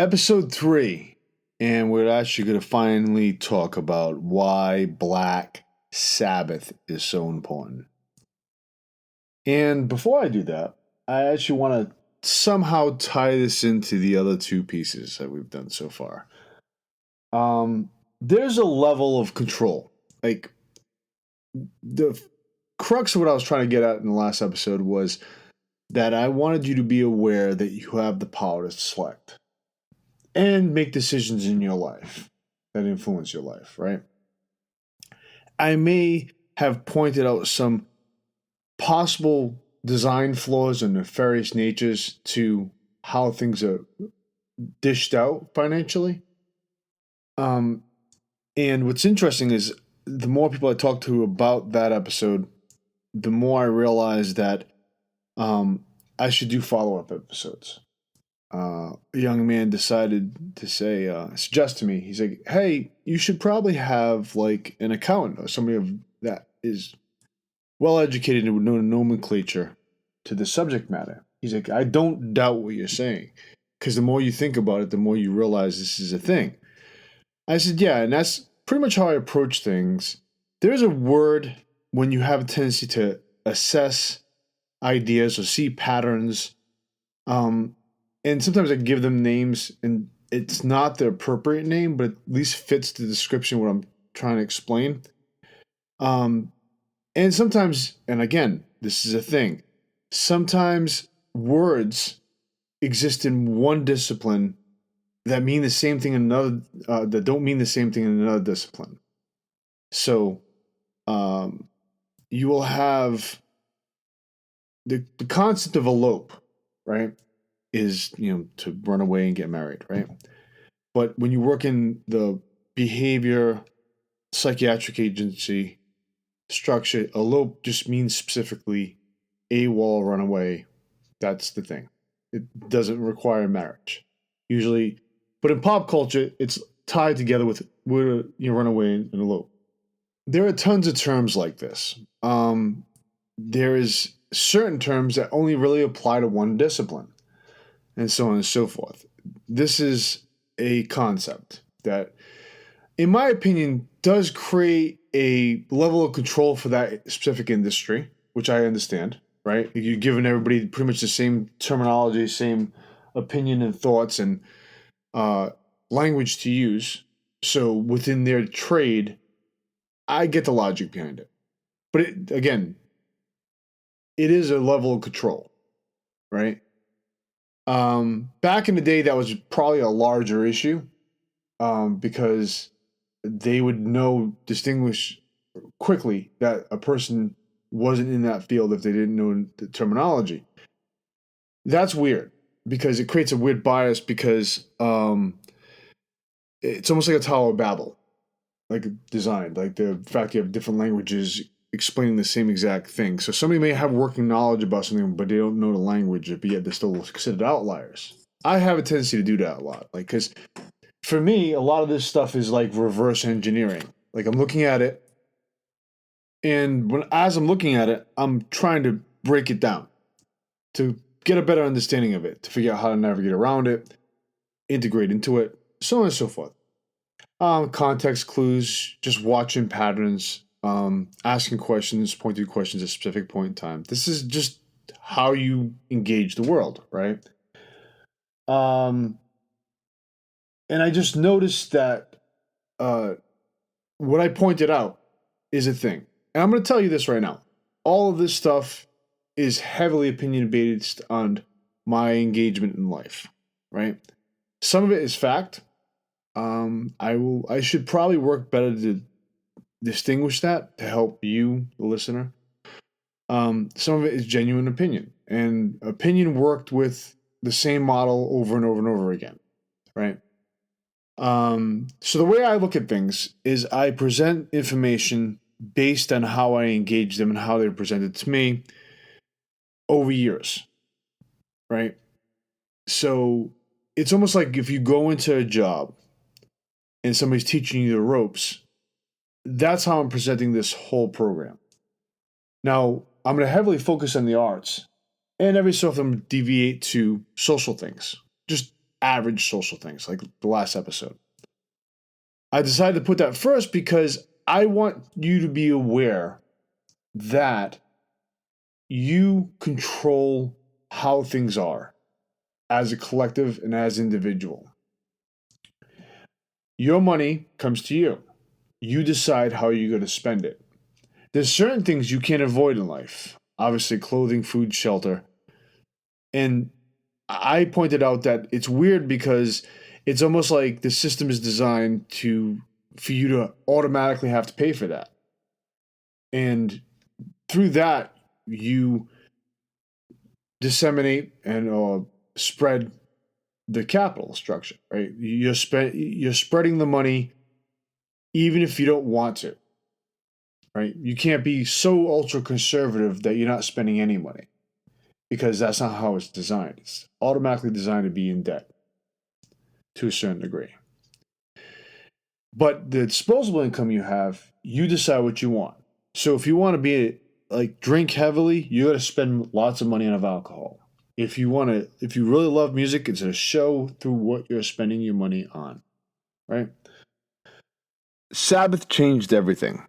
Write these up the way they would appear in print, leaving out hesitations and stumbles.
Episode 3, and we're actually going to finally talk about why Black Sabbath is so important. And before I do that, I actually want to somehow tie this into the other two pieces that we've done so far. There's a level of control. Like, the crux of what I was trying to get at in the last episode was that I wanted you to be aware that you have the power to select and make decisions in your life that influence your life, right? I may have pointed out some possible design flaws and nefarious natures to how things are dished out financially. And what's interesting is the more people I talk to about that episode, the more I realize that I should do follow-up episodes. A young man decided to suggest to me, he's like, hey, you should probably have like an accountant or somebody that is well educated and would know the nomenclature to the subject matter. He's like, I don't doubt what you're saying, because the more you think about it, the more you realize this is a thing. I said, yeah, and that's pretty much how I approach things. There's a word when you have a tendency to assess ideas or see patterns, and sometimes I give them names, and it's not the appropriate name, but at least fits the description of what I'm trying to explain. And sometimes, and again, this is a thing, sometimes words exist in one discipline that mean the same thing in another, that don't mean the same thing in another discipline. So you will have the concept of elope, right? Is, to run away and get married, right? But when you work in the behavior psychiatric agency structure, elope just means specifically AWOL, run away. That's the thing. It doesn't require marriage usually, but in pop culture, it's tied together with where you run away and elope. There are tons of terms like this. There is certain terms that only really apply to one discipline, and so on and so forth. This is a concept that, in my opinion, does create a level of control for that specific industry, which I understand, right? You're giving everybody pretty much the same terminology, same opinion and thoughts and language to use. So within their trade, I get the logic behind it. But it is a level of control, right? Back in the day, that was probably a larger issue, because they would distinguish quickly that a person wasn't in that field if they didn't know the terminology. That's weird because it creates a weird bias because it's almost like a Tower of Babel, like designed, like the fact you have different languages explaining the same exact thing. So somebody may have working knowledge about something, but they don't know the language, but yet they're still considered outliers. I have a tendency to do that a lot. Like, because for me, a lot of this stuff is like reverse engineering. Like, I'm looking at it, and as I'm looking at it, I'm trying to break it down to get a better understanding of it, to figure out how to navigate around it, integrate into it, so on and so forth. Context clues, just watching patterns, asking questions, pointed questions at a specific point in time. This is just how you engage the world, right? And I just noticed that what I pointed out is a thing. And I'm going to tell you this right now. All of this stuff is heavily opinion based on my engagement in life, right? Some of it is fact. I should probably work better to distinguish that to help you, the listener. Some of it is genuine opinion, and opinion worked with the same model over and over and over again, right? So the way I look at things is I present information based on how I engage them and how they're presented to me over years, right? So it's almost like if you go into a job and somebody's teaching you the ropes, that's how I'm presenting this whole program. Now, I'm going to heavily focus on the arts, and every so often deviate to social things, just average social things, like the last episode. I decided to put that first because I want you to be aware that you control how things are as a collective and as an individual. Your money comes to you. You decide how you're going to spend it. There's certain things you can't avoid in life. Obviously, clothing, food, shelter. And I pointed out that it's weird because it's almost like the system is designed for you to automatically have to pay for that. And through that, you disseminate and spread the capital structure, right? You're spreading the money even if you don't want to, right? You can't be so ultra conservative that you're not spending any money because that's not how it's designed. It's automatically designed to be in debt to a certain degree. But the disposable income you have, you decide what you want. So if you want to be like drink heavily, you got to spend lots of money on alcohol. If you really love music, it's a show through what you're spending your money on, right? Sabbath changed everything.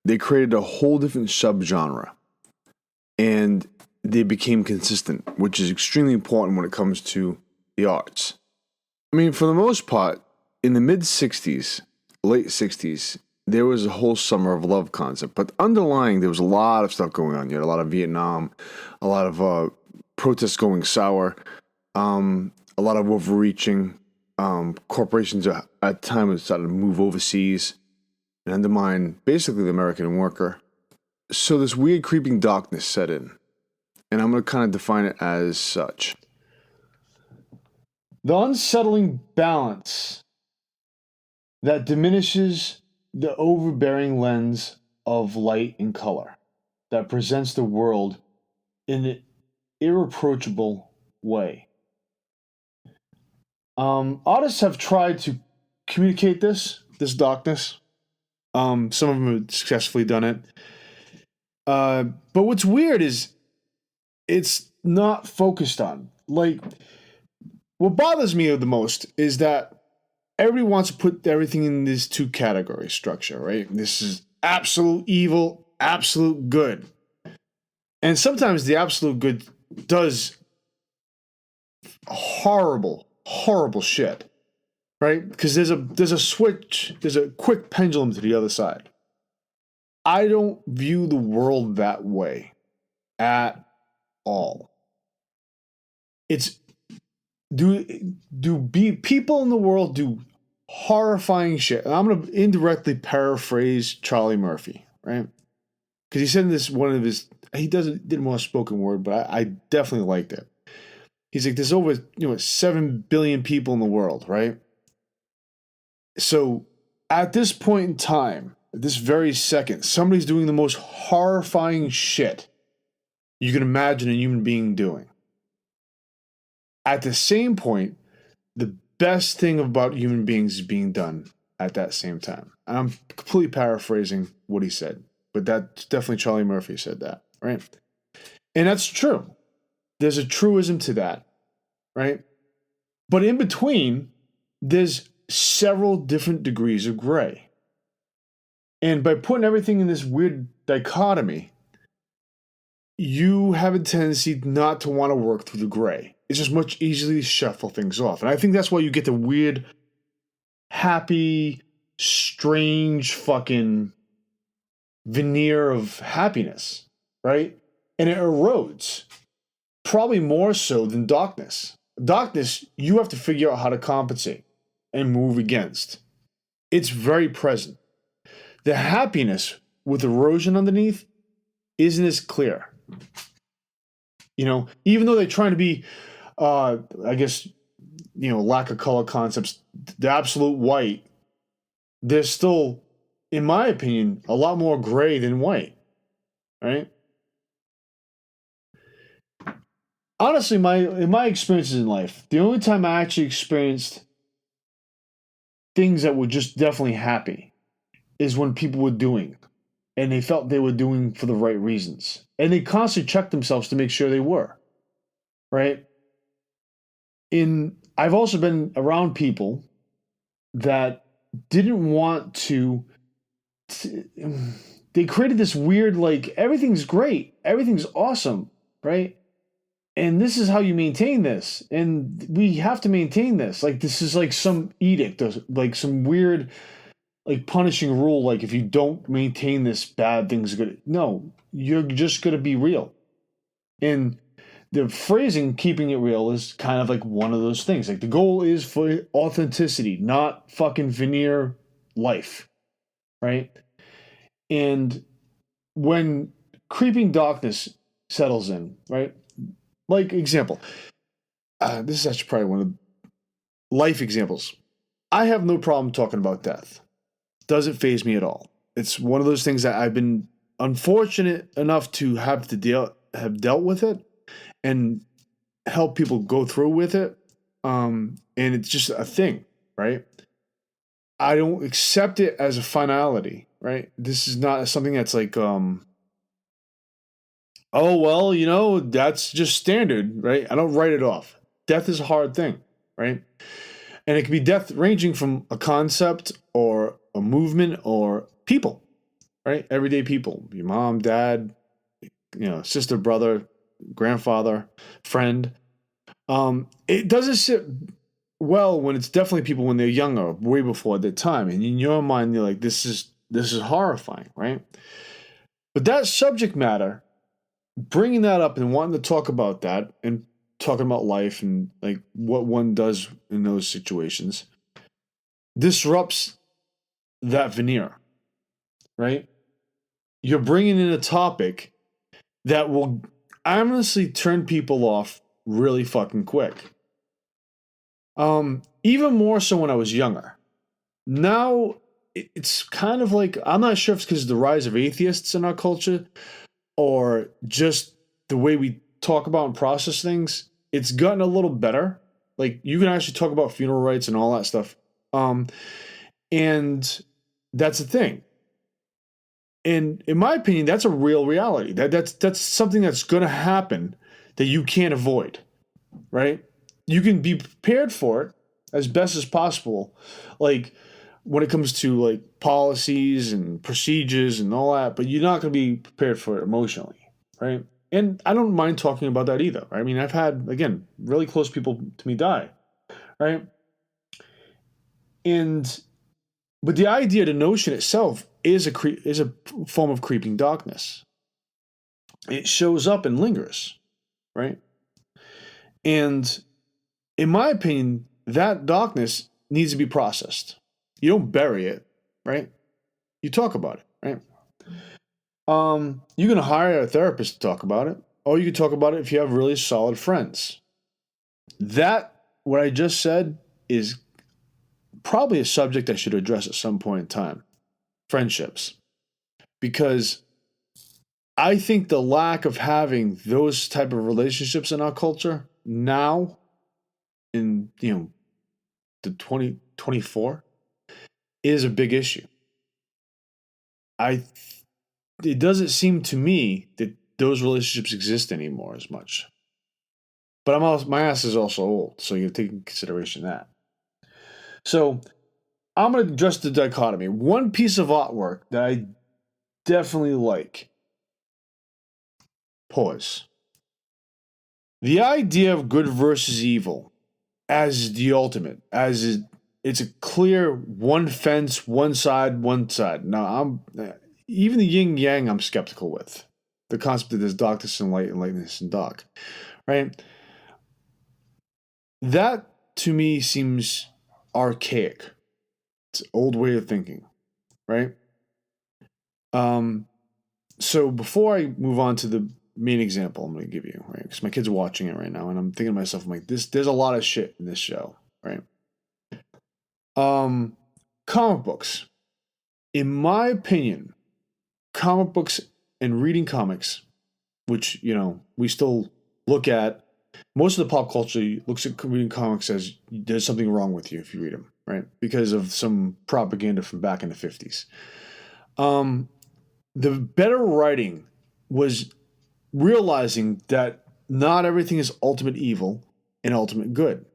They created a whole different subgenre, and they became consistent, which is extremely important when it comes to the arts. I mean, for the most part, in the mid-'60s, late 60s, there was a whole summer of love concept, but underlying, there was a lot of stuff going on. You had a lot of Vietnam, a lot of protests going sour, a lot of overreaching. Corporations at the time started to move overseas and undermine basically the American worker. So this weird creeping darkness set in, and I'm going to kind of define it as such. The unsettling balance that diminishes the overbearing lens of light and color that presents the world in an irreproachable way. Artists have tried to communicate this darkness. Some of them have successfully done it. But what's weird is it's not focused on. Like, what bothers me the most is that everybody wants to put everything in this two category structure, right? This is absolute evil, absolute good. And sometimes the absolute good does horrible shit, right? Because there's a switch, there's a quick pendulum to the other side. I don't view the world that way at all. It's people in the world do horrifying shit. And I'm going to indirectly paraphrase Charlie Murphy, right? Because he said in this one of his, he didn't want a spoken word, but I definitely liked it. He's like, there's over 7 billion people in the world, right? So at this point in time, at this very second, somebody's doing the most horrifying shit you can imagine a human being doing. At the same point, the best thing about human beings is being done at that same time. And I'm completely paraphrasing what he said, but that's definitely Charlie Murphy said that, right? And that's true. There's a truism to that, right? But in between, there's several different degrees of gray. And by putting everything in this weird dichotomy, you have a tendency not to want to work through the gray. It's just much easier to shuffle things off. And I think that's why you get the weird, happy, strange fucking veneer of happiness, right? And it erodes. Probably more so than darkness. Darkness, you have to figure out how to compensate and move against. It's very present. The happiness with erosion underneath isn't as clear. Even though they're trying to be, lack of color concepts, the absolute white, there's still, in my opinion, a lot more gray than white, right? Honestly, in my experiences in life, the only time I actually experienced things that were just definitely happy is when people were doing, and they felt they were doing for the right reasons. And they constantly checked themselves to make sure they were, right? I've also been around people that didn't want to. They created this weird, like, everything's great, everything's awesome, right? And this is how you maintain this, and we have to maintain this. Like, this is like some edict, like some weird, like, punishing rule. Like, if you don't maintain this, bad things are gonna. No, you're just gonna be real. And the phrasing "keeping it real" is kind of like one of those things. Like, the goal is for authenticity, not fucking veneer life, right? And when creeping darkness settles in, right? Like, example, this is actually probably one of the life examples. I have no problem talking about death. Doesn't faze me at all. It's one of those things that I've been unfortunate enough to have dealt with it and help people go through with it. And it's just a thing, right? I don't accept it as a finality, right? This is not something that's like, oh, well, that's just standard, right? I don't write it off. Death is a hard thing, right? And it can be death ranging from a concept or a movement or people, right? Everyday people, your mom, dad, sister, brother, grandfather, friend. It doesn't sit well when it's definitely people when they're younger, way before their time. And in your mind, you're like, this is horrifying, right? But that subject matter, bringing that up and wanting to talk about that and talking about life and like what one does in those situations disrupts that veneer, right? You're bringing in a topic that will honestly turn people off really fucking quick. Even more so when I was younger. Now it's kind of like, I'm not sure if it's because of the rise of atheists in our culture or just the way we talk about and process things. It's gotten a little better. Like, you can actually talk about funeral rites and all that stuff. And that's the thing. And in my opinion, that's a real reality. That's something that's going to happen that you can't avoid, right? You can be prepared for it as best as possible. Like, when it comes to like policies and procedures and all that, but you're not going to be prepared for it emotionally, right? And I don't mind talking about that either. Right? I mean, I've had, again, really close people to me die, right? But the idea, the notion itself is a form of creeping darkness. It shows up and lingers, right? And in my opinion, that darkness needs to be processed. You don't bury it, right? You talk about it, right? You can hire a therapist to talk about it, or you can talk about it if you have really solid friends. That, what I just said, is probably a subject I should address at some point in time. Friendships. Because I think the lack of having those type of relationships in our culture now, in the 2024, is a big issue. It doesn't seem to me that those relationships exist anymore as much. But my ass is also old, so you have to take into consideration that. So I'm going to address the dichotomy. One piece of artwork that I definitely like. Pause. The idea of good versus evil as the ultimate, it's a clear one fence, one side, one side. Now, even the yin yang I'm skeptical with. The concept that there's darkness and light and lightness and dark, right? That to me seems archaic. It's an old way of thinking, right? So before I move on to the main example I'm going to give you, right? Because my kids are watching it right now, and I'm thinking to myself, I'm like, there's a lot of shit in this show, right? Comic books. In my opinion, comic books and reading comics, which, we still look at, most of the pop culture looks at reading comics as there's something wrong with you if you read them, right? Because of some propaganda from back in the 50s. The better writing was realizing that not everything is ultimate evil and ultimate good.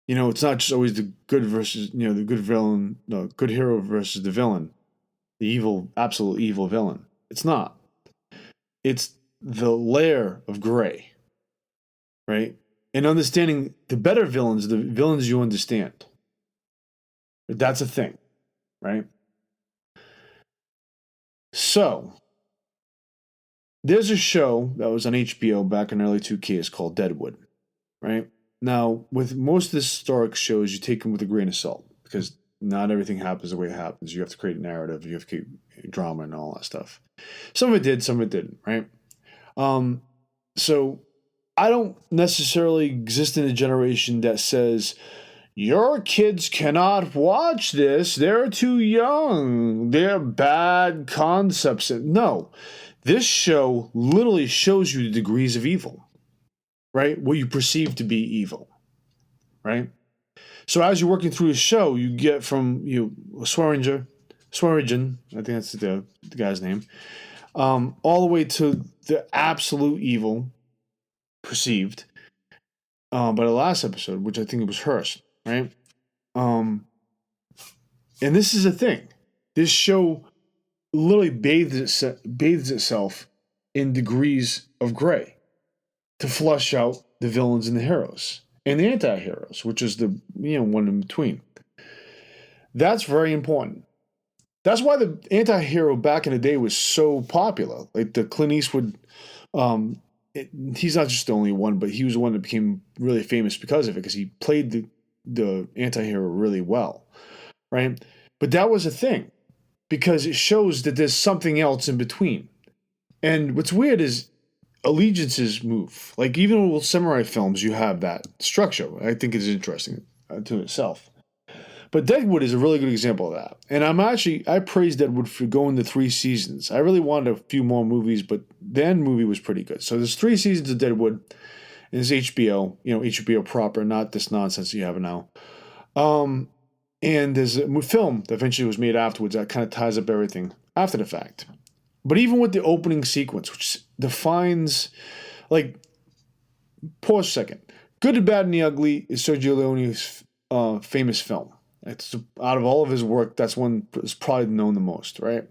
It's not just always the good versus, the good villain, no, good hero versus the villain, the evil, absolute evil villain. It's not. It's the layer of gray, right? And understanding the better villains, the villains you understand. That's a thing, right? So, there's a show that was on HBO back in early 2Ks called Deadwood, right? Now, with most of the historic shows, you take them with a grain of salt because not everything happens the way it happens. You have to create a narrative, you have to create drama and all that stuff. Some of it did, some of it didn't, right? So I don't necessarily exist in a generation that says, your kids cannot watch this. They're too young. They're bad concepts. No, this show literally shows you the degrees of evil, right? What you perceive to be evil, right? So as you're working through the show, you get from Swearingen, I think that's the guy's name, all the way to the absolute evil perceived by the last episode, which I think it was Hearst, right? And this is the thing. This show literally bathes itself in degrees of gray to flush out the villains and the heroes and the anti-heroes, which is the one in between. That's very important. That's why the anti-hero back in the day was so popular. Like the Clint Eastwood, he's not just the only one, but he was the one that became really famous because of it, because he played the anti-hero really well, right? But that was a thing, because it shows that there's something else in between. And what's weird is allegiances move. Like even with samurai films, you have that structure. I think it's interesting to itself. But Deadwood is a really good example of that. And I praised Deadwood for going to 3 seasons. I really wanted a few more movies, but the end movie was pretty good. So there's 3 seasons of Deadwood. And it's HBO, HBO proper, not this nonsense you have now. And there's a film that eventually was made afterwards that kind of ties up everything after the fact. But even with the opening sequence, which defines, like, pause a second. Good, the Bad, and the Ugly is Sergio Leone's famous film. It's out of all of his work, that's one that's probably known the most, right?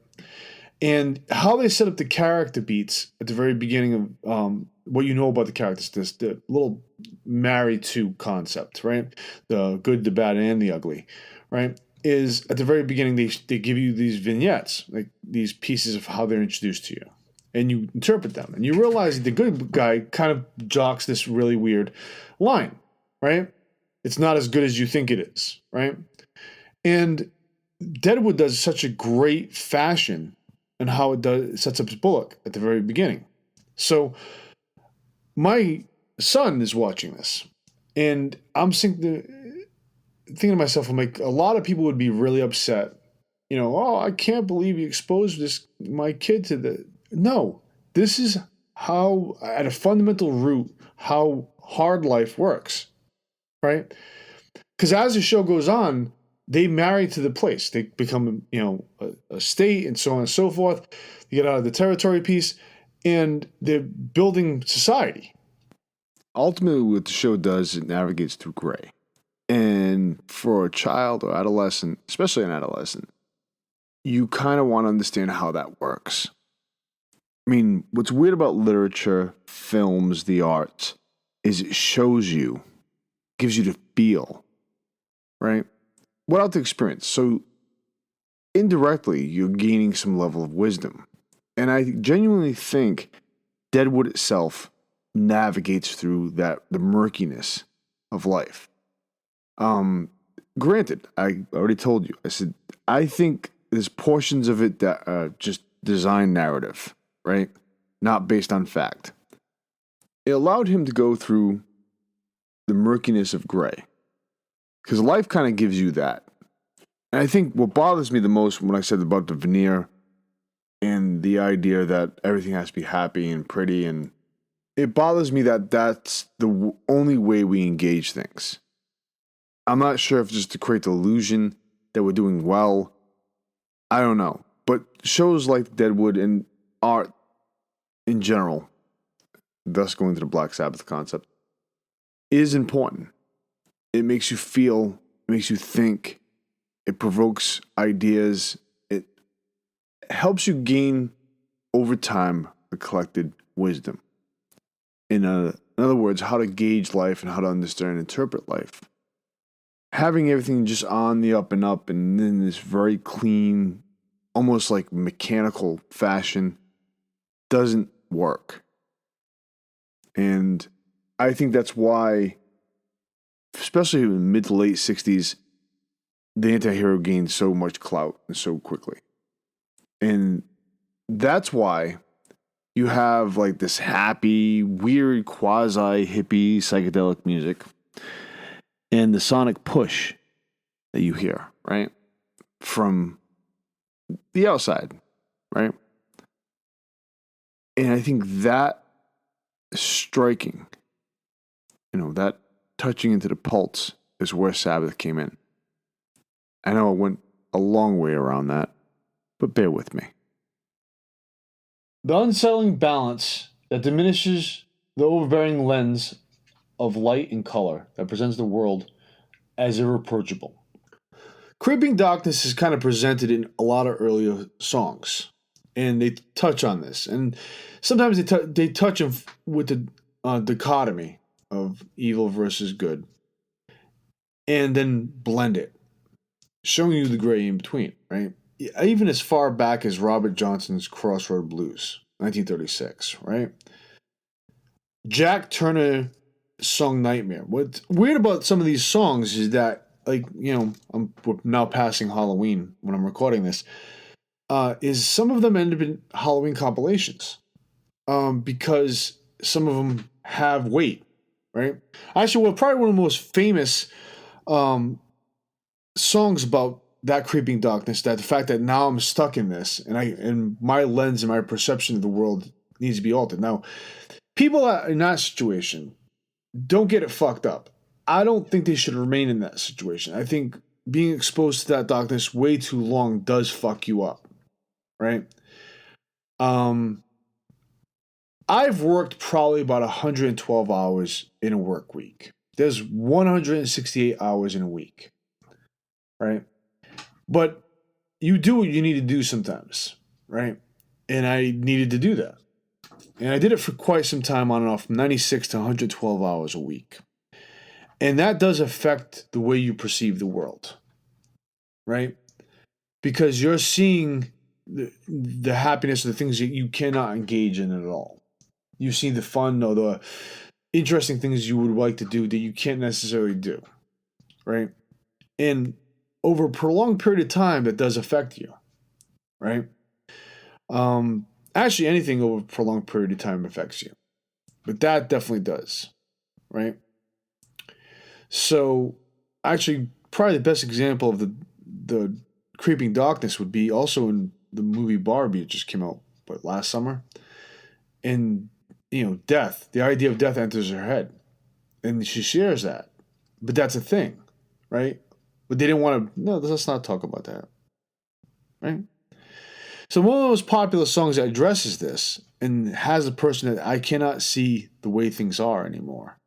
And how they set up the character beats at the very beginning of what you know about the characters, the little married to concept, right? The good, the bad, and the ugly, right? Is at the very beginning they give you these vignettes, like these pieces of how they're introduced to you. And you interpret them. And you realize the good guy kind of jocks this really weird line, right? It's not as good as you think it is, right? And Deadwood does such a great fashion in how it sets up his Bullock at the very beginning. So my son is watching this, and I'm thinking to myself, I'm like, a lot of people would be really upset. Oh, I can't believe you exposed my kid to the. No, this is how, at a fundamental root, how hard life works, right? Because as the show goes on, they marry to the place. They become, a state and so on and so forth. They get out of the territory piece, and they're building society. Ultimately, what the show does, it navigates through gray. And for a child or adolescent, especially an adolescent, you kind of want to understand how that works. I mean, what's weird about literature, films, the arts, is it shows you, gives you the feel, right? Without the experience. So indirectly, you're gaining some level of wisdom. And I genuinely think Deadwood itself navigates through the murkiness of life. Granted, I already told you, I said, I think there's portions of it that are just design narrative, right? Not based on fact. It allowed him to go through the murkiness of gray. Because life kind of gives you that. And I think what bothers me the most when I said about the veneer and the idea that everything has to be happy and pretty, and it bothers me that that's the only way we engage things. I'm not sure if just to create the illusion that we're doing well. I don't know. But shows like Deadwood and art in general, thus going to the Black Sabbath concept, is important. It makes you feel, it makes you think, it provokes ideas, it helps you gain over time a collected wisdom. In other words, how to gauge life and how to understand and interpret life. Having everything just on the up and up and in this very clean, almost like mechanical fashion doesn't work. And I think that's why, especially in the mid to late 60s, the anti-hero gained so much clout so quickly. And that's why you have like this happy, weird, quasi-hippie psychedelic music and the sonic push that you hear, right? From the outside, right? And I think that is striking, that touching into the pulse is where Sabbath came in. I know I went a long way around that, but bear with me. The unsettling balance that diminishes the overbearing lens of light and color that presents the world as irreproachable. Creeping darkness is kind of presented in a lot of earlier songs, and they touch on this. And sometimes they touch with the dichotomy of evil versus good, and then blend it, showing you the gray in between, right? Even as far back as Robert Johnson's Crossroad Blues, 1936, right? Jack Turner sung Nightmare. What's weird about some of these we're now passing Halloween when I'm recording this, is some of them end up in Halloween compilations, because some of them have weight, right? Actually, probably one of the most famous songs about that creeping darkness, that the fact that now I'm stuck in this, and my lens and my perception of the world needs to be altered. Now, people in that situation don't get it fucked up. I don't think they should remain in that situation. I think being exposed to that darkness way too long does fuck you up, right? I've worked probably about 112 hours in a work week. There's 168 hours in a week, right? But you do what you need to do sometimes, right? And I needed to do that. And I did it for quite some time on and off, from 96 to 112 hours a week. And that does affect the way you perceive the world, right? Because you're seeing the happiness of the things that you cannot engage in at all. You see the fun or the interesting things you would like to do that you can't necessarily do, right? And over a prolonged period of time, that does affect you, right? Actually, anything over a prolonged period of time affects you, but that definitely does, right? So, actually, probably the best example of the creeping darkness would be also in the movie Barbie. It just came out, last summer? And, death, the idea of death enters her head. And she shares that. But that's a thing, right? But they didn't want to, no, let's not talk about that, right? So one of the most popular songs that addresses this and has a person that I cannot see the way things are anymore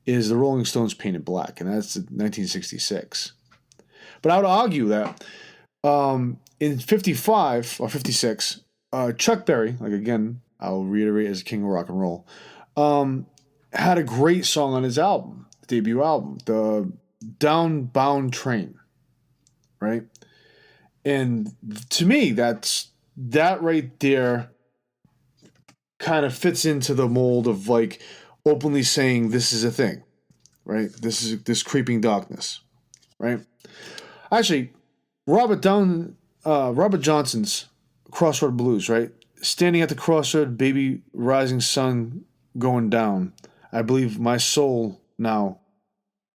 is the Rolling Stones' Painted Black, and that's 1966. But I would argue that in 55 or 56, Chuck Berry, again, I'll reiterate as king of rock and roll, had a great song on his album, debut album, the Downbound Train, right? And to me, that right there kind of fits into the mold of openly saying this is a thing, right? This creeping darkness, right? Actually, Robert Johnson's Crossroad Blues, right? Standing at the crossroad, baby, rising sun going down. I believe my soul now,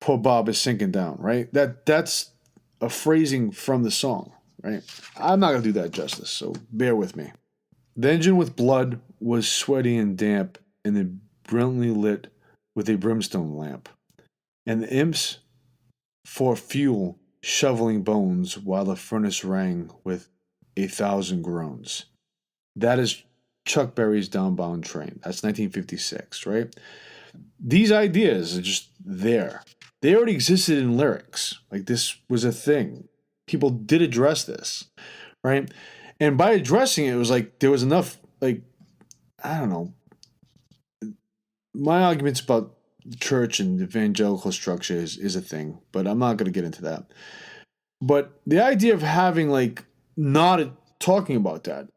poor Bob, is sinking down, right? That's a phrasing from the song, right? I'm not going to do that justice, so bear with me. The engine with blood was sweaty and damp, and it brilliantly lit with a brimstone lamp. And the imps for fuel shoveling bones while the furnace rang with 1,000 groans. That is Chuck Berry's Downbound Train. That's 1956, right? These ideas are just there. They already existed in lyrics. Like this was a thing. People did address this, right? And by addressing it, it was like there was enough, like, I don't know. My arguments about the church and evangelical structure is a thing, but I'm not going to get into that. But the idea of having, like, not talking about that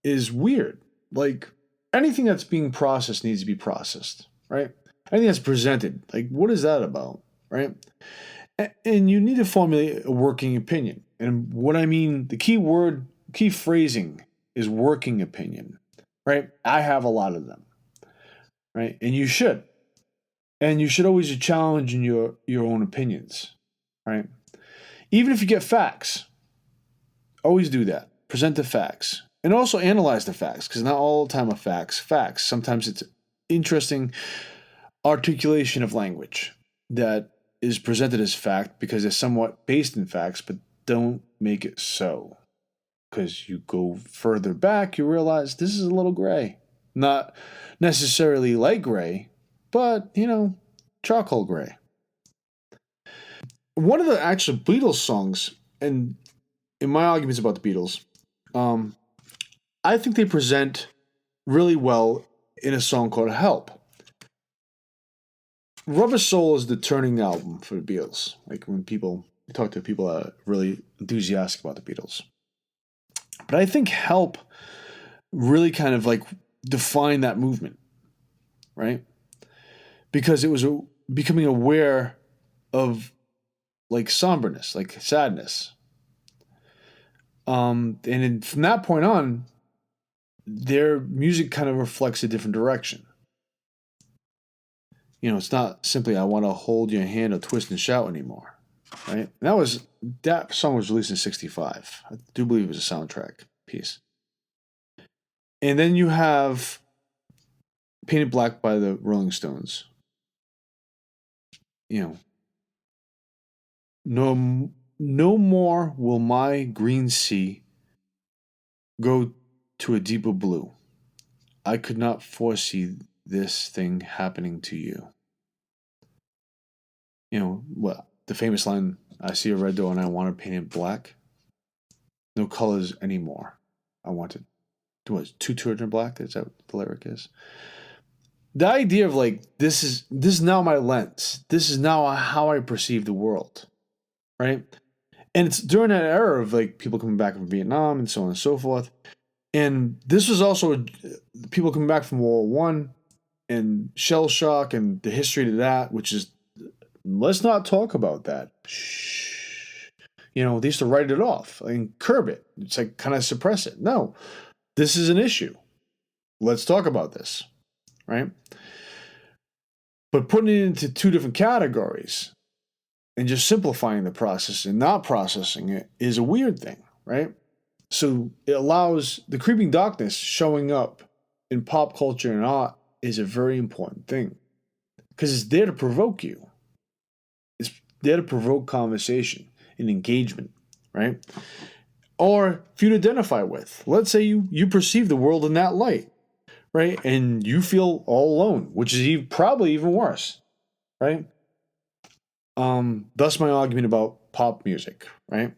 is weird. Like, anything that's being processed needs to be processed, right? Anything that's presented, like, what is that about, right? And you need to formulate a working opinion. And what I mean, the key word, key phrasing is working opinion, right? I have a lot of them, right? And you should. And you should always challenge in your own opinions, right? Even if you get facts, always do that. Present the facts. And also analyze the facts, because not all the time are facts. Sometimes it's interesting articulation of language that is presented as fact because it's somewhat based in facts, but don't make it so. Because you go further back, you realize this is a little gray. Not necessarily light gray, but, charcoal gray. One of the actual Beatles songs, and in my arguments about the Beatles, I think they present really well in a song called Help. Rubber Soul is the turning album for the Beatles. Like when people talk to people that are really enthusiastic about the Beatles. But I think Help really kind of like defined that movement, right? Because it was becoming aware of like somberness, like sadness. From that point on, their music kind of reflects a different direction. It's not simply "I want to hold your hand" or "twist and shout" anymore, right? And that song was released in '65. I do believe it was a soundtrack piece. And then you have "Painted Black" by the Rolling Stones. No more will my green sea go to a deeper blue. I could not foresee this thing happening to you. The famous line, I see a red door and I want to paint it black. No colors anymore. I want it. Two children black? Is that what the lyric is? The idea of like, this is now my lens. This is now how I perceive the world. Right? And it's during that era of like people coming back from Vietnam and so on and so forth. And this was also people coming back from World War One and shell shock and the history to that, which is, let's not talk about that. Shh. They used to write it off and curb it. It's like, kind of suppress it. No, this is an issue. Let's talk about this, right? But putting it into two different categories and just simplifying the process and not processing it is a weird thing, right? So it allows the creeping darkness showing up in pop culture and art is a very important thing because it's there to provoke you. It's there to provoke conversation and engagement, right? Or for you to identify with. Let's say you perceive the world in that light, right? And you feel all alone, which is probably even worse, right? Thus my argument about pop music, right?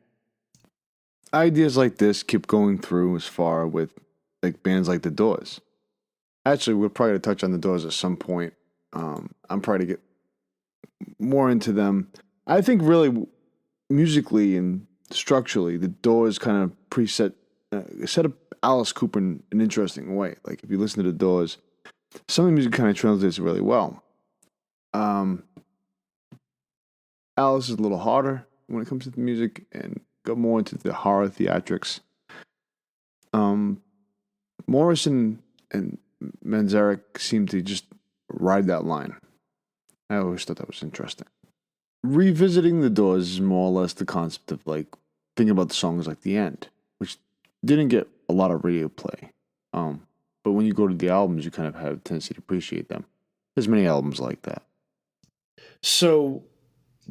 Ideas like this keep going through as far with like bands like The Doors. Actually, we're probably going to touch on The Doors at some point. I'm probably to get more into them. I think really musically and structurally, The Doors kind of set up Alice Cooper in an interesting way. Like if you listen to The Doors, some of the music kind of translates really well. Alice is a little harder when it comes to the music and go more into the horror theatrics. Morrison and Manzarek seem to just ride that line. I always thought that was interesting. Revisiting The Doors is more or less the concept of like thinking about the songs like The End, which didn't get a lot of radio play. But when you go to the albums, you kind of have a tendency to appreciate them. There's many albums like that. So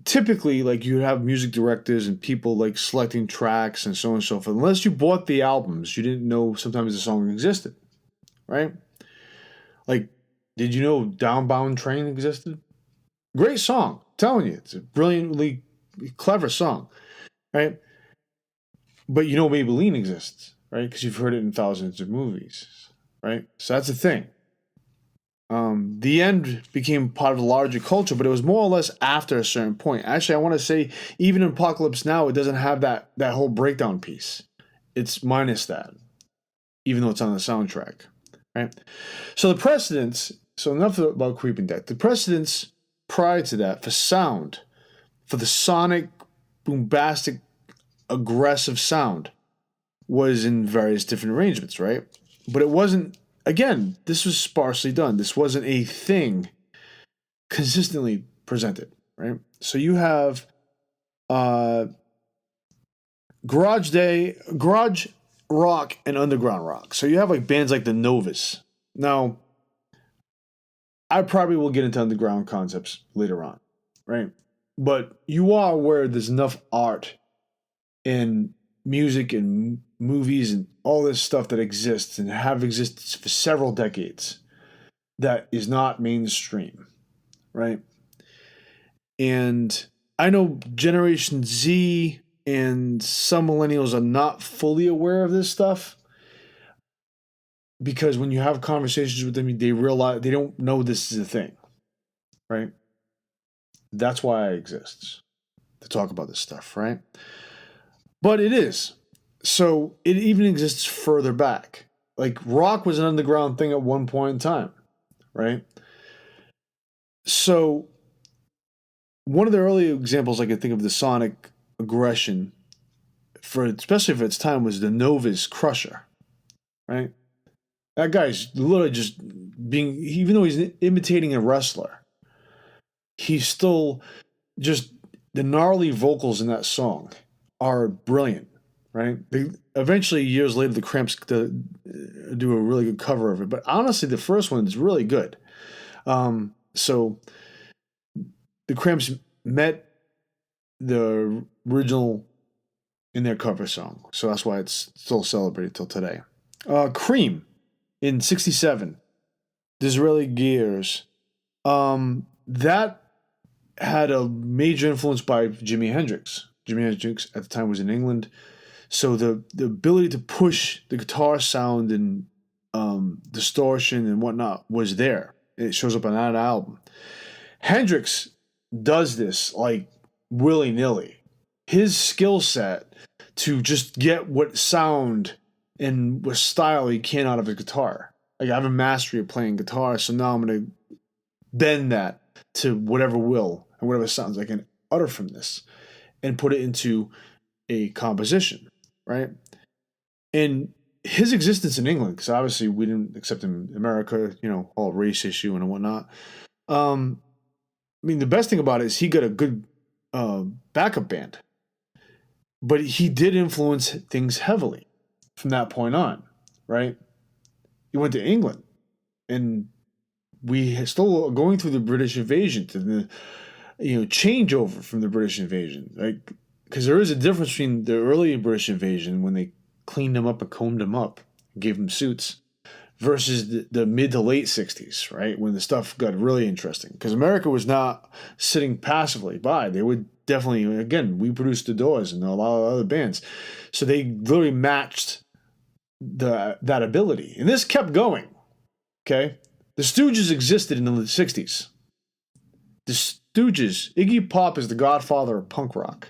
typically, like you have music directors and people like selecting tracks and so on and so forth. Unless you bought the albums, you didn't know sometimes the song existed, right? Like, did you know Downbound Train existed? Great song. I'm telling you, it's a brilliantly clever song, right? But you know Maybelline exists, right? Because you've heard it in thousands of movies, right? So that's the thing. The end became part of the larger culture, but it was more or less after a certain point. Actually, I want to say even in Apocalypse Now, it doesn't have that whole breakdown piece. It's minus that, even though it's on the soundtrack, right? So the precedents. So enough about Creeping Death. The precedents prior to that for sound, for the sonic, bombastic, aggressive sound, was in various different arrangements, right? But it wasn't. Again, this was sparsely done. This wasn't a thing consistently presented, right? So you have garage rock, and underground rock. So you have like bands like the Novus. Now, I probably will get into underground concepts later on, right? But you are aware there's enough art and music and movies and all this stuff that exists and have existed for several decades that is not mainstream, right? And I know Generation Z and some millennials are not fully aware of this stuff because when you have conversations with them, they realize they don't know this is a thing, right? That's why it exists, to talk about this stuff, right? But it is. So it even exists further back. Like rock was an underground thing at one point in time, right? So one of the early examples I can think of the sonic aggression for especially for its time was the Novus Crusher, right? That guy's literally just being, even though he's imitating a wrestler, he's still just the gnarly vocals in that song are brilliant, right? They, eventually, years later, the Cramps do a really good cover of it. But honestly, the first one is really good. So the Cramps met the original in their cover song. So that's why it's still celebrated till today. Cream in 67, Disraeli Gears. That had a major influence by Jimi Hendrix. Jimi Hendrix at the time was in England. So the ability to push the guitar sound and distortion and whatnot was there. It shows up on that album. Hendrix does this like willy-nilly. His skill set to just get what sound and what style he can out of his guitar. Like I have a mastery of playing guitar, so now I'm going to bend that to whatever will and whatever sounds I can utter from this and put it into a composition, right? And his existence in England, because obviously we didn't accept him in America, you know, all race issue and whatnot. I mean, the best thing about it is he got a good backup band, but he did influence things heavily from that point on, right? He went to England, and we still going through the British invasion, to the changeover from the British invasion, like because there is a difference between the early British invasion when they cleaned them up and combed them up, gave them suits, versus the mid to late 60s, right? When the stuff got really interesting. Because America was not sitting passively by. They would definitely, again, we produced the Doors and a lot of other bands. So they literally matched that ability. And this kept going, okay? The Stooges existed in the 60s. The Stooges, Iggy Pop is the godfather of punk rock.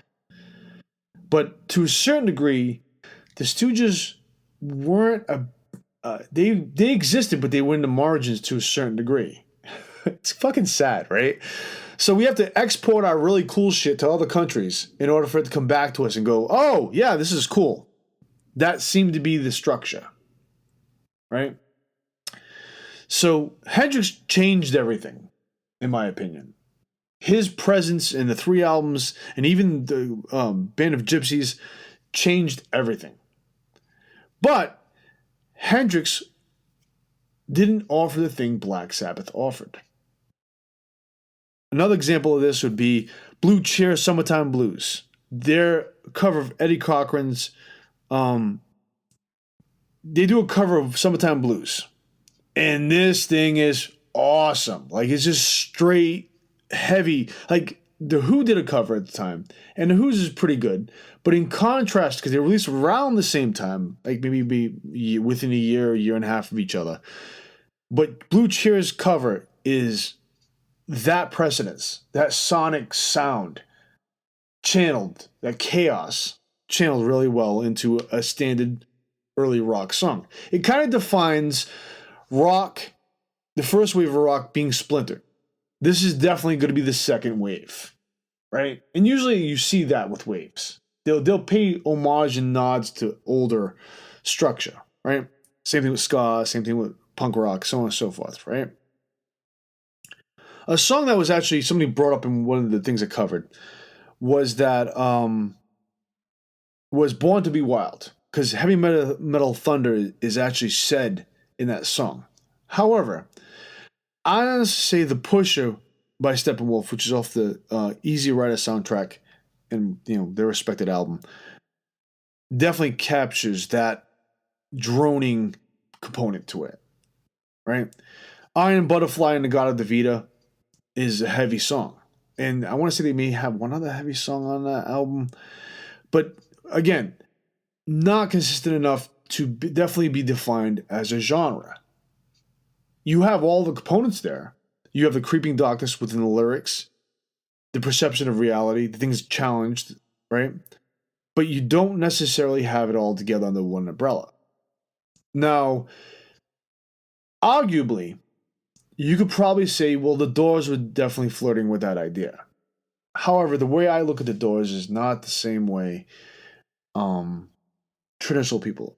But to a certain degree, the Stooges weren't they existed, but they were in the margins to a certain degree. It's fucking sad, right? So we have to export our really cool shit to other countries in order for it to come back to us and go, oh, yeah, this is cool. That seemed to be the structure, right? So Hendrix changed everything, in my opinion. His presence in the 3 albums and even the Band of Gypsies changed everything. But Hendrix didn't offer the thing Black Sabbath offered. Another example of this would be Blue Cheer Summertime Blues. Their cover of Eddie Cochran's, they do a cover of Summertime Blues. And this thing is awesome. Like it's just straight heavy. Like the Who did a cover at the time, and the Who's is pretty good. But in contrast, because they released around the same time, like maybe within a year and a half of each other. But Blue Cheer's cover is that precedence, that sonic sound channeled, that chaos channeled really well into a standard early rock song. It kind of defines rock, the first wave of rock being splintered. This is definitely going to be the second wave, right? And usually you see that with waves. They'll pay homage and nods to older structure, right? Same thing with ska, same thing with punk rock, so on and so forth, right? A song that was actually somebody brought up in one of the things I covered was that was Born to Be Wild, because heavy metal thunder is actually said in that song. However, I honestly say The Pusher by Steppenwolf, which is off the Easy Rider soundtrack and their respected album, definitely captures that droning component to it, right? Iron Butterfly and the God of the Vita is a heavy song. And I want to say they may have one other heavy song on that album. But again, not consistent enough to definitely be defined as a genre. You have all the components there. You have the creeping darkness within the lyrics, the perception of reality, the things challenged, right? But you don't necessarily have it all together under one umbrella. Now, arguably, you could probably say, well, the Doors were definitely flirting with that idea. However, the way I look at the Doors is not the same way traditional people.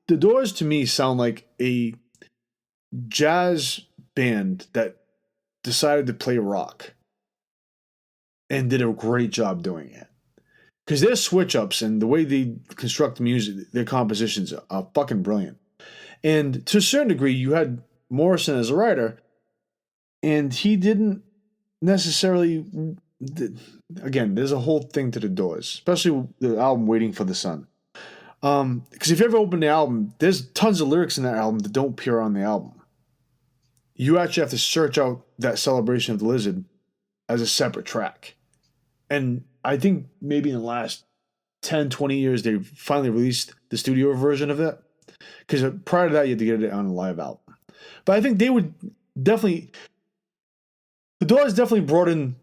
The Doors to me sound like a jazz band that decided to play rock and did a great job doing it. Because their switch ups and the way they construct the music, their compositions are fucking brilliant. And to a certain degree, you had Morrison as a writer, and he didn't necessarily. Again, there's a whole thing to the Doors, especially the album "Waiting for the Sun." Because if you ever open the album, there's tons of lyrics in that album that don't appear on the album. You actually have to search out that Celebration of the Lizard as a separate track. And I think maybe in the last 10, 20 years, they finally released the studio version of that. Because prior to that, you had to get it on a live album. But I think they would definitely... The Doors definitely brought in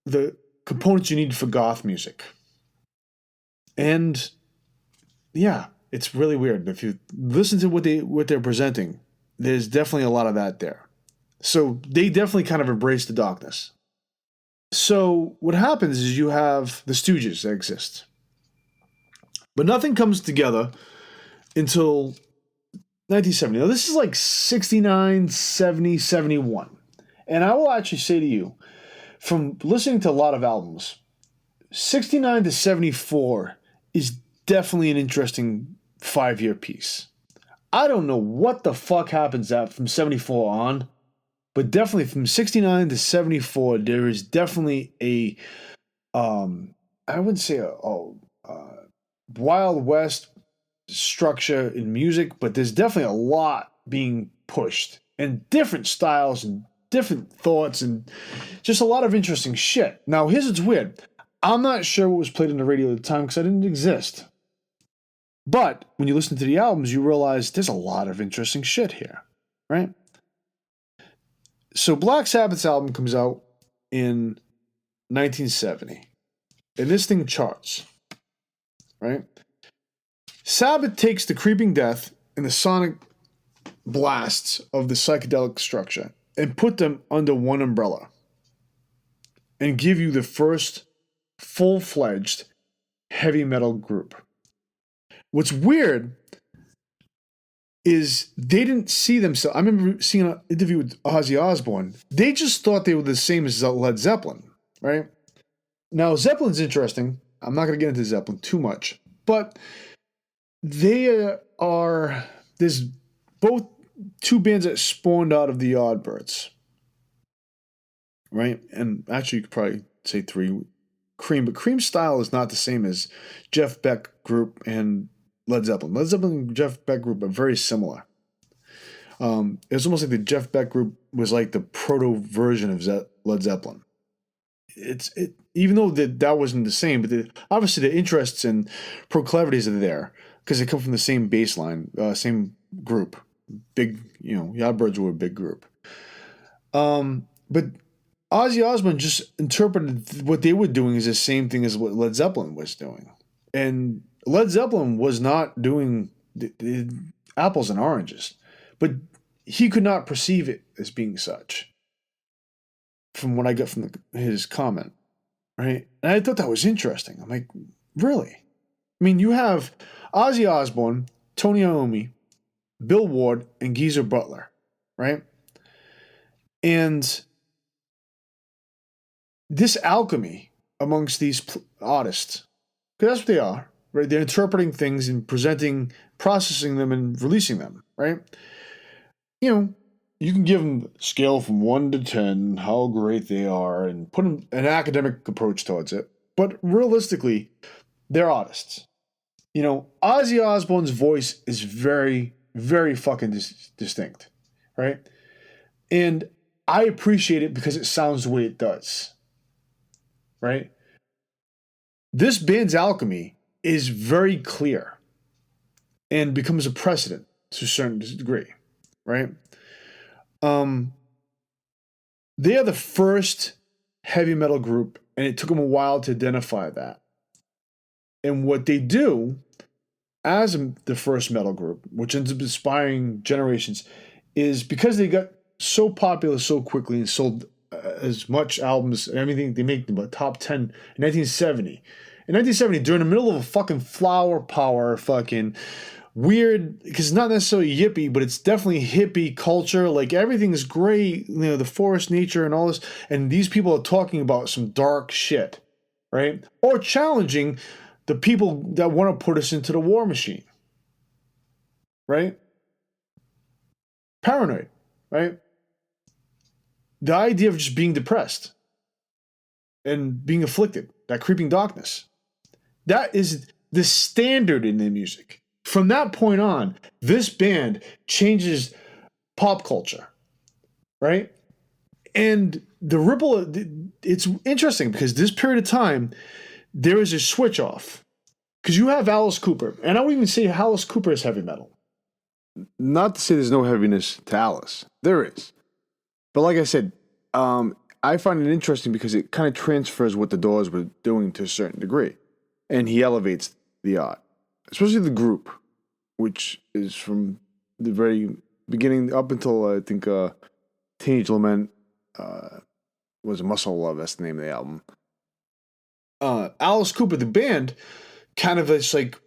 the components you need for goth music. And yeah, it's really weird. If you listen to what they're presenting, there's definitely a lot of that there. So they definitely kind of embrace the darkness. So what happens is you have the Stooges that exist. But nothing comes together until 1970. Now this is like 69, 70, 71. And I will actually say to you, from listening to a lot of albums, 69 to 74 is definitely an interesting 5-year piece. I don't know what the fuck happens from 74 on, but definitely from 69 to 74, there is definitely I wouldn't say a Wild West structure in music, but there's definitely a lot being pushed and different styles and different thoughts and just a lot of interesting shit. Now, here's what's weird. I'm not sure what was played on the radio at the time because I didn't exist. But when you listen to the albums, you realize there's a lot of interesting shit here, right? So Black Sabbath's album comes out in 1970. And this thing charts, right? Sabbath takes the creeping death and the sonic blasts of the psychedelic structure and put them under one umbrella and give you the first full-fledged heavy metal group. What's weird is they didn't see themselves. I remember seeing an interview with Ozzy Osbourne. They just thought they were the same as Led Zeppelin, right? Now, Zeppelin's interesting. I'm not going to get into Zeppelin too much, but there's both two bands that spawned out of the Yardbirds, right? And actually, you could probably say three. Cream, but Cream's style is not the same as Jeff Beck Group and Led Zeppelin. Led Zeppelin and Jeff Beck Group are very similar. It's almost like the Jeff Beck Group was like the proto version of Led Zeppelin. even though that wasn't the same, but obviously the interests and proclivities are there because they come from the same baseline, same group. Big, Yardbirds were a big group. But Ozzy Osbourne just interpreted what they were doing as the same thing as what Led Zeppelin was doing. And Led Zeppelin was not doing the apples and oranges, but he could not perceive it as being such from what I got from his comment, right? And I thought that was interesting. I'm like, really? I mean, you have Ozzy Osbourne, Tony Iommi, Bill Ward, and Geezer Butler, right? And this alchemy amongst these artists, because that's what they are, right? They're interpreting things and presenting, processing them, and releasing them, right? You can give them a scale from 1 to 10, how great they are, and put an academic approach towards it. But realistically, they're artists. Ozzy Osbourne's voice is very, very fucking distinct, right? And I appreciate it because it sounds the way it does, right? This band's alchemy is very clear and becomes a precedent to a certain degree, right? They are the first heavy metal group, and it took them a while to identify that. And what they do as the first metal group, which ends up inspiring generations, is because they got so popular so quickly and sold as much albums and everything, they make them a top 10 in 1970. In 1970, during the middle of a fucking flower power fucking weird, because it's not necessarily yippie, but it's definitely hippie culture. Like everything's great, the forest nature and all this. And these people are talking about some dark shit, right? Or challenging the people that want to put us into the war machine, right? Paranoid, right? The idea of just being depressed and being afflicted, that creeping darkness. That is the standard in their music. From that point on, this band changes pop culture, right? And the ripple, it's interesting because this period of time, there is a switch off. Because you have Alice Cooper, and I would even say Alice Cooper is heavy metal. Not to say there's no heaviness to Alice. There is. But like I said, I find it interesting because it kind of transfers what the Doors were doing to a certain degree. And he elevates the art. Especially the group, which is from the very beginning up until I think Teenage Lament was Muscle Love. That's the name of the album. Alice Cooper, the band, kind of is like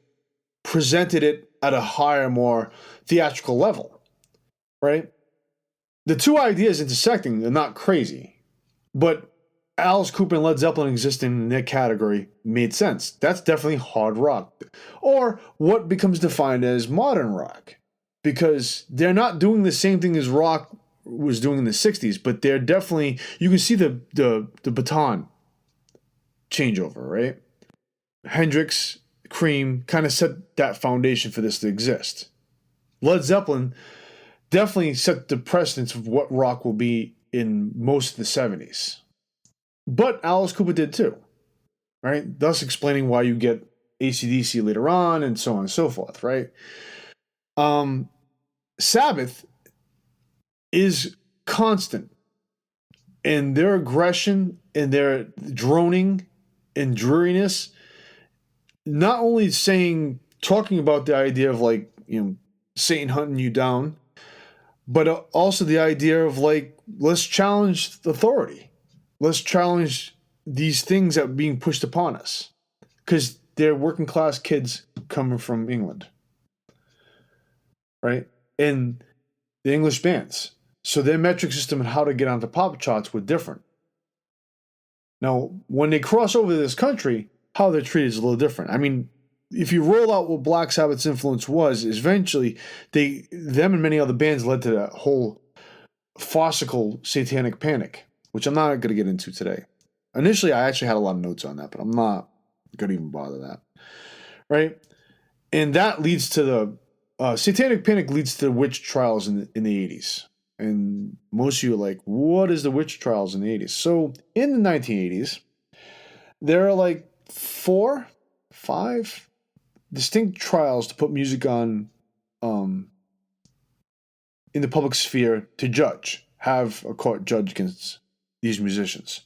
presented it at a higher, more theatrical level, right? The two ideas intersecting are not crazy, but Alice Cooper and Led Zeppelin existing in that category made sense. That's definitely hard rock, or what becomes defined as modern rock, because they're not doing the same thing as rock was doing in the 60s, but they're definitely, you can see the baton changeover, right? Hendrix, Cream kind of set that foundation for this to exist. Led Zeppelin definitely set the precedence of what rock will be in most of the 70s. But Alice Cooper did too, right? Thus explaining why you get AC/DC later on and so on and so forth, right? Sabbath is constant in their aggression and their droning and dreariness. Not only talking about the idea of like, Satan hunting you down, but also the idea of like, let's challenge the authority. Let's challenge these things that are being pushed upon us. Because they're working class kids coming from England. Right? And the English bands. So their metric system and how to get onto pop charts were different. Now, when they cross over this country, how they're treated is a little different. I mean, if you roll out what Black Sabbath's influence was, eventually them and many other bands led to that whole farcical satanic panic, which I'm not going to get into today. Initially, I actually had a lot of notes on that, but I'm not going to even bother that. Right? And that leads to the satanic panic leads to witch trials in the 80s. And most of you are like, what is the witch trials in the 80s? So in the 1980s, there are like 4, 5 distinct trials to put music on in the public sphere to judge, have a court judge against these musicians.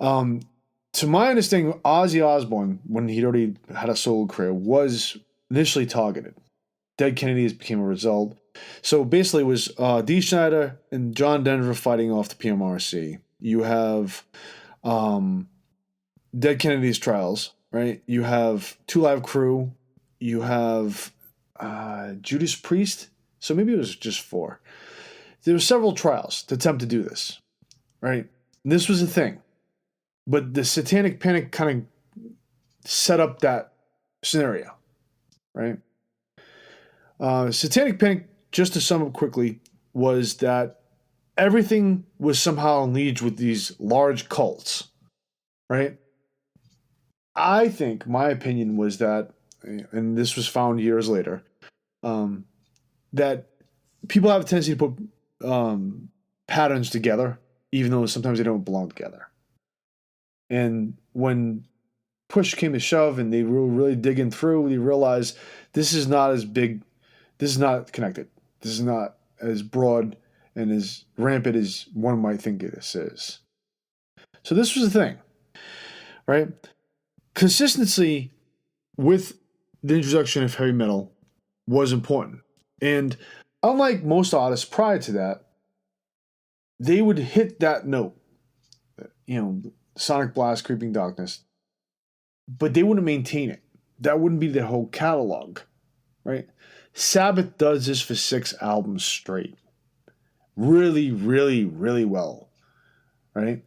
To my understanding, Ozzy Osbourne, when he'd already had a solo career, was initially targeted. Dead Kennedys became a result. So basically, it was Dee Snider and John Denver fighting off the PMRC. You have Dead Kennedys trials, right? You have Two Live Crew. You have Judas Priest. So maybe it was just 4. There were several trials to attempt to do this, right? And this was a thing. But the Satanic Panic kind of set up that scenario, right? Satanic Panic, just to sum up quickly, was that everything was somehow in league with these large cults, right? I think my opinion was that, and this was found years later, that people have a tendency to put patterns together, even though sometimes they don't belong together. And when push came to shove and they were really digging through, they realized this is not as big, this is not connected, this is not as broad and as rampant as one might think this is. So this was the thing, right? Consistency with the introduction of heavy metal was important. And unlike most artists prior to that, they would hit that note, Sonic Blast, Creeping Darkness, but they wouldn't maintain it. That wouldn't be their whole catalog, right? Sabbath does this for 6 albums straight. Really, really, really well, right?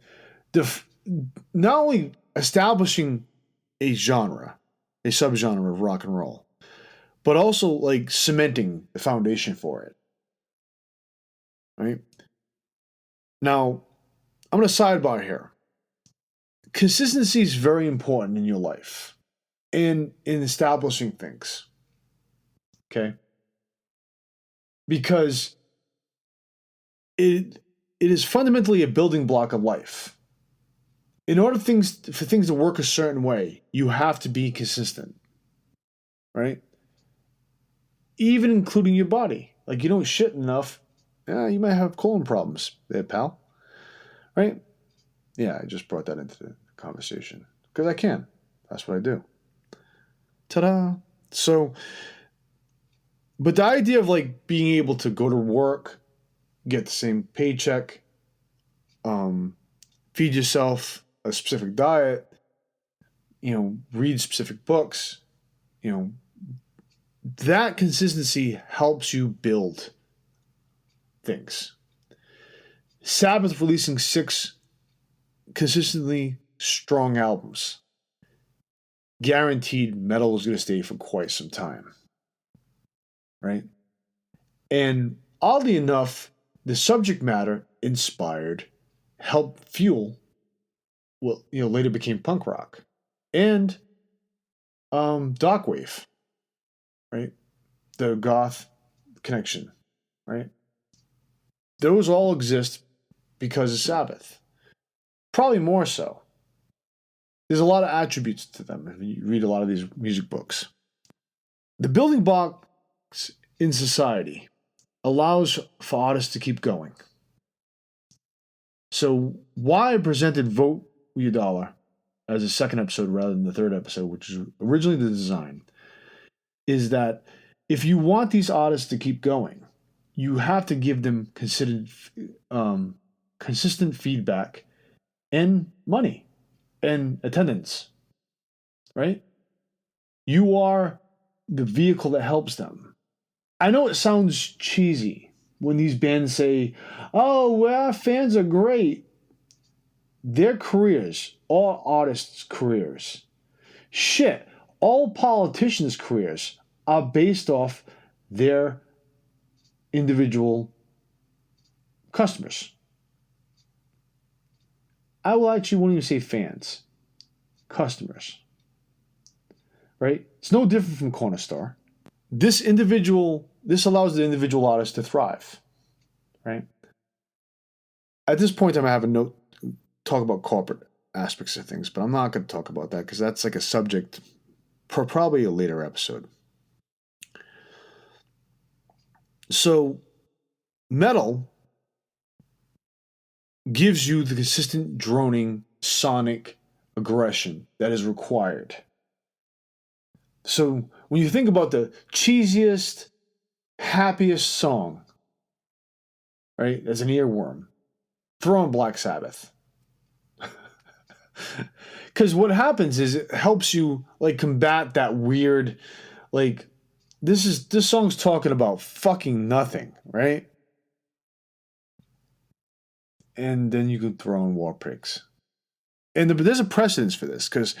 Not only establishing a genre, a subgenre of rock and roll, but also like cementing the foundation for it, right? Now, I'm going to sidebar here. Consistency is very important in your life and in establishing things, okay? Because it is fundamentally a building block of life. In order for things to work a certain way, you have to be consistent, right? Even including your body. Like you don't shit enough, you might have colon problems there, pal. Right? Yeah, I just brought that into the conversation. Because I can. That's what I do. Ta-da! So, but the idea of like being able to go to work, get the same paycheck, feed yourself a specific diet, read specific books, that consistency helps you build things. Sabbath releasing 6 consistently strong albums guaranteed metal was going to stay for quite some time, right? And oddly enough, the subject matter inspired, helped fuel what later became punk rock and darkwave, right? The goth connection, right? Those all exist because of Sabbath. Probably more so. There's a lot of attributes to them if you read a lot of these music books. The building blocks in society allows for artists to keep going. So why I presented Vote Your Dollar as a second episode rather than the third episode, which is originally the design, is that if you want these artists to keep going, you have to give them consistent feedback and money and attendance, right? You are the vehicle that helps them. I know it sounds cheesy when these bands say, oh, well, our fans are great. Their careers, all artists' careers, shit, all politicians' careers are based off their individual customers. I will actually won't even say fans, customers, right? It's no different from Corner Store. This allows the individual artist to thrive, right? At this point, I'm gonna have a note talk about corporate aspects of things, but I'm not going to talk about that because that's like a subject for probably a later episode. So, metal gives you the consistent droning sonic aggression that is required. So, when you think about the cheesiest, happiest song, right, as an earworm, throw on Black Sabbath. Because what happens is it helps you like combat that weird, like this song's talking about fucking nothing, right? And then you can throw in War Pigs, and there's a precedence for this because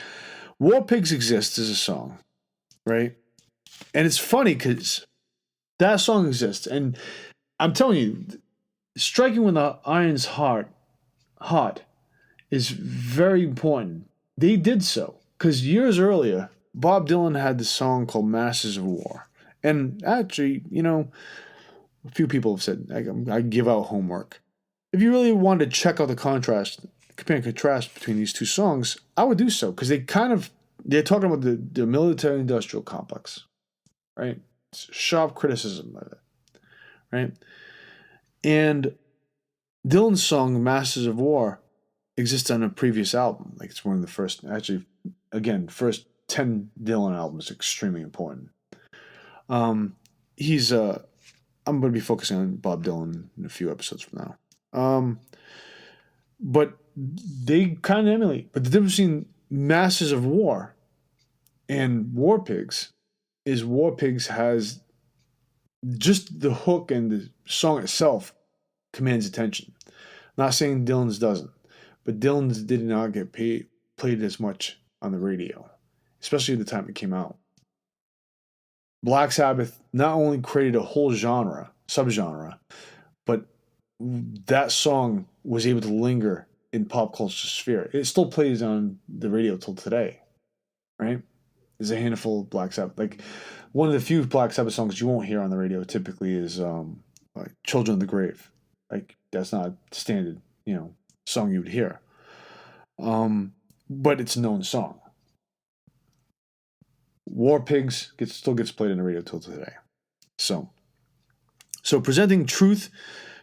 War Pigs exists as a song, right? And it's funny because that song exists, and I'm telling you, striking when the iron's hot is very important. They did so because years earlier, Bob Dylan had this song called "Masters of War," and actually, a few people have said I give out homework. If you really wanted to check out the compare and contrast between these two songs, I would do so because they're talking about the military-industrial complex, right? It's sharp criticism of it, right? And Dylan's song "Masters of War" exists on a previous album. Like it's one of the first, actually, again, first 10 Dylan albums, extremely important. He's I'm going to be focusing on Bob Dylan in a few episodes from now. But they kind of emulate. But the difference between Masters of War and War Pigs is War Pigs has just the hook and the song itself commands attention. Not saying Dylan's doesn't, but Dylan's did not get played as much on the radio, especially at the time it came out. Black Sabbath not only created a whole subgenre, but that song was able to linger in pop culture sphere. It still plays on the radio till today, right? There's a handful of Black Sabbath. Like one of the few Black Sabbath songs you won't hear on the radio typically is like "Children of the Grave." Like that's not a standard, song you would hear. But it's a known song. War Pigs still gets played on the radio till today. So presenting truth,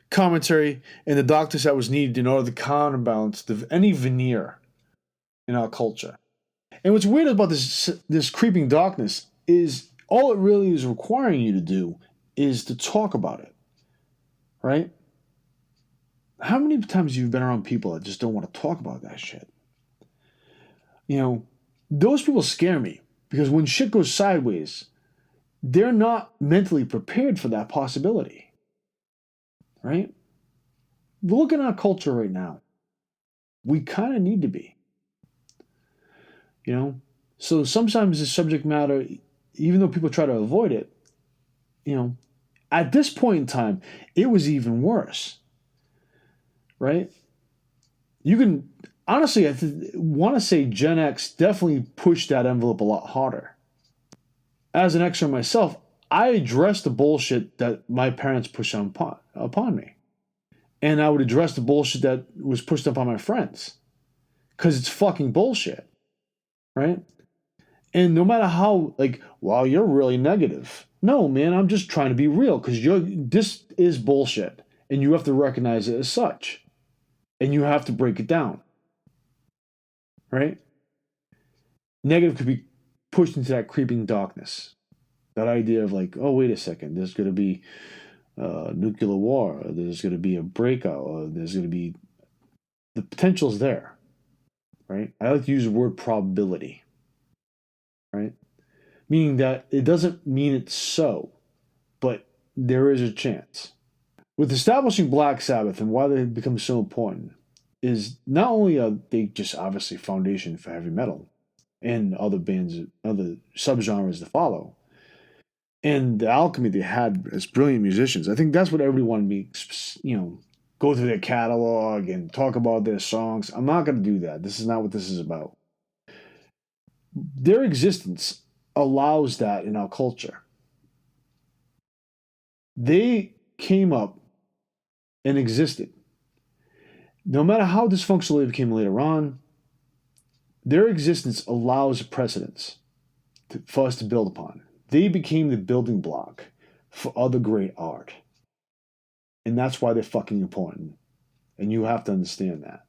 commentary, and the darkness that was needed in order to counterbalance any veneer in our culture. And what's weird about this creeping darkness is all it really is requiring you to do is to talk about it, right? How many times have you been around people that just don't want to talk about that shit? Those people scare me because when shit goes sideways, they're not mentally prepared for that possibility, right? Look at our culture right now. We kind of need to be. So sometimes the subject matter, even though people try to avoid it, at this point in time, it was even worse, right? You can, honestly, I want to say Gen X definitely pushed that envelope a lot harder. As an Xer myself, I addressed the bullshit that my parents pushed upon me. And I would address the bullshit that was pushed upon my friends. Because it's fucking bullshit. Right? And no matter how, wow, you're really negative. No, man, I'm just trying to be real because this is bullshit. And you have to recognize it as such. And you have to break it down. Right? Negative could be pushed into that creeping darkness. That idea of oh, wait a second, there's going to be nuclear war, or there's going to be a breakout, or there's going to be... The potential's there. Right? I like to use the word probability. Right? Meaning that it doesn't mean it's so, but there is a chance. With establishing Black Sabbath and why they become so important is not only are they just obviously foundation for heavy metal and other bands, other subgenres to follow, and the alchemy they had as brilliant musicians. I think that's what everybody wanted me, go through their catalog and talk about their songs. I'm not going to do that. This is not what this is about. Their existence allows that in our culture. They came up and existed. No matter how dysfunctional they became later on, their existence allows precedence for us to build upon. They became the building block for other great art. And that's why they're fucking important. And you have to understand that.